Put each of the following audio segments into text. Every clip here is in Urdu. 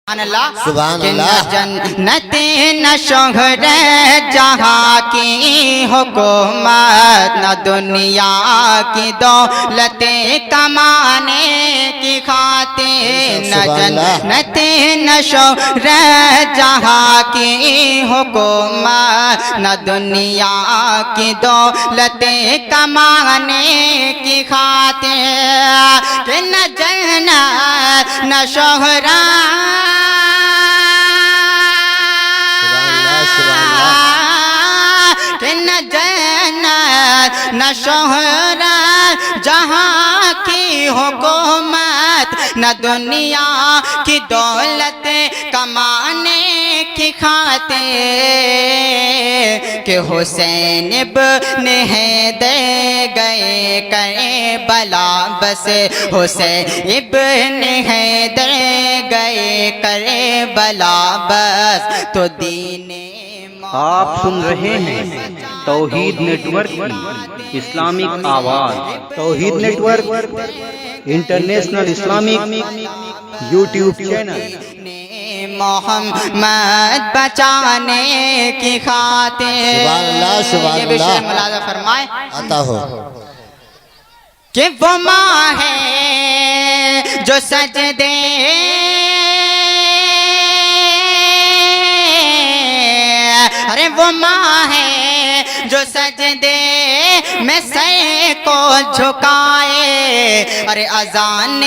سبحان کہ نہ اللہ جنت نہ شہرت جہاں کی حکومت، نہ دنیا کی دولتیں کمانے کی خاطر، نہ جنت نہ شہرت جہاں کی حکومت، نہ دنیا کی دولتیں کمانے کی خاطر، کہ نہ جنت نہ شہرت کہ نہ جنت نہ شہرت جہاں کی حکومت، نہ دنیا کی دولت کمانے کی خاطر، کہ حسین ابن حیدر گئے کربلا بس، حسین ابن حیدر گئے کربلا بس، تو دین آپ سن رہے ہیں توحید نیٹ ورک کی اسلامک آواز۔ Tawheed network international Islamic YouTube channel. Muhammad بچانے کی خاطر، سبحان اللہ سبحان یہ بھی اللہ شعر ملاحظہ فرمائے عطا ہو کہ وہ ماں ہے جو سجدے ارے وہ ماں ہے جو سجدے میں سر کو جھکائے، ارے اذان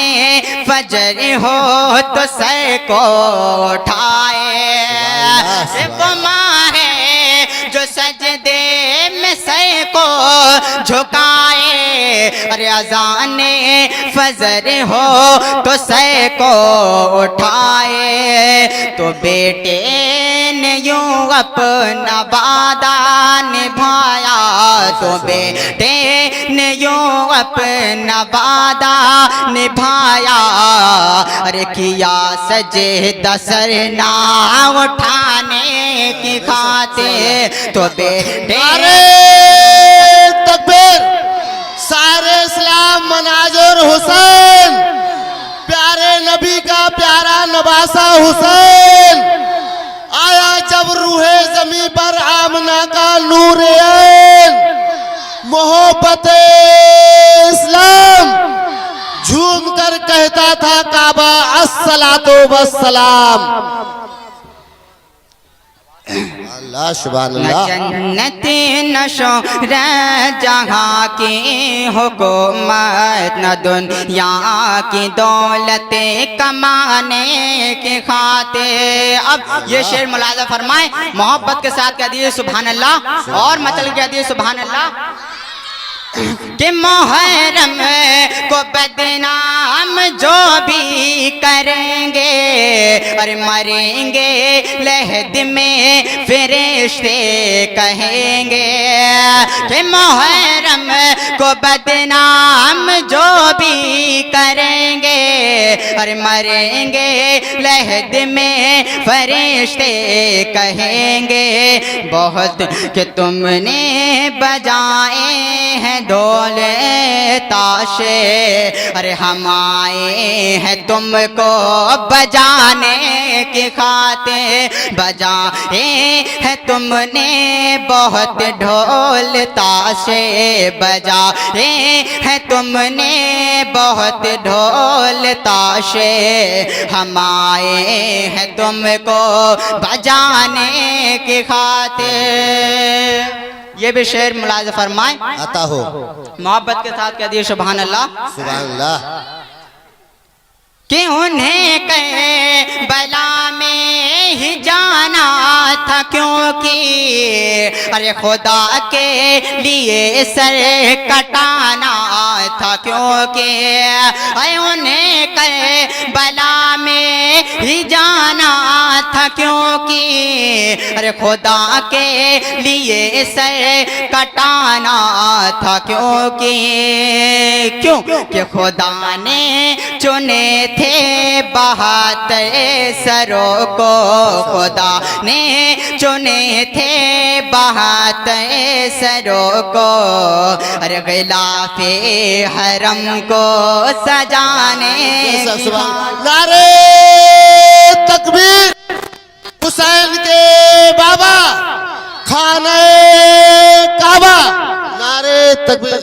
فجر ہو تو سر کو اٹھائے، وہ ماں ہے جو سجدے میں سر کو جھکائے، ارے اذان فجر ہو تو سر کو اٹھائے، تو بیٹے نے یوں اپنا وعدہ نبھایا، تو بیٹے نے یوں اپنا وعدہ نبھایا، ارے کیا سجدہ سر نہ اٹھانے کی خاطر، تو بیٹے تکبیر سارے اسلام مناظر حسین، پیارے نبی کا پیارا نواسہ حسین، آیا جب روح زمین پر آمنہ کا نور عین، محبت اسلام جھوم کر کہتا تھا کعبہ الصلاۃ والسلام۔ اللہ سبحان نہ اللہ۔ جنت نہ شہرت جہاں کی حکومت، نہ دنیا کی دولت کمانے کی خاطر۔ اب یہ شعر ملاحظہ فرمائیں، محبت کے ساتھ کہہ دیئے سبحان اللہ، اور مچل کہہ دیئے سبحان اللہ، کہ محرم کو بدنام جو بھی کریں گے، اور مریں گے لحد میں فرشتے کہیں گے، کہ محرم کو بدنام جو بھی کریں گے، اور مریں گے لحد میں فرشتے کہیں گے، بہت کہ تم نے بجائے ہیں ڈھول تاشے، ارے ہم آئے ہیں تم کو بجانے کی خاطر، بجائے ہیں تم نے بہت ڈھول تاشے، بجائے ہیں تم نے بہت ڈھول تاشے، ہم آئے ہیں تم کو بجانے کی خاطر۔ یہ بھی شعر ملاحظہ فرمائیں، عطا ہو محبت کے ساتھ کہہ دیئے سبحان اللہ۔ سبحان اللہ۔ کہ انہیں کربلا میں ہی جانا تھا کیونکہ، ارے خدا کے لیے سر کٹانا تھا کیونکہ، ارے انہیں کربلا میں ہی جانا تھا کیونکہ، ارے خدا کے لیے سر کٹانا تھا کیونکہ، کیوں کہ خدا نے چنے تھے بہاتر سروں کو، خدا نے چنے تھے بہاتر سروں کو، ارے غلاف حرم کو سجانے، نعرے تکبیر خانہ کعبہ، نعرے تکبیر۔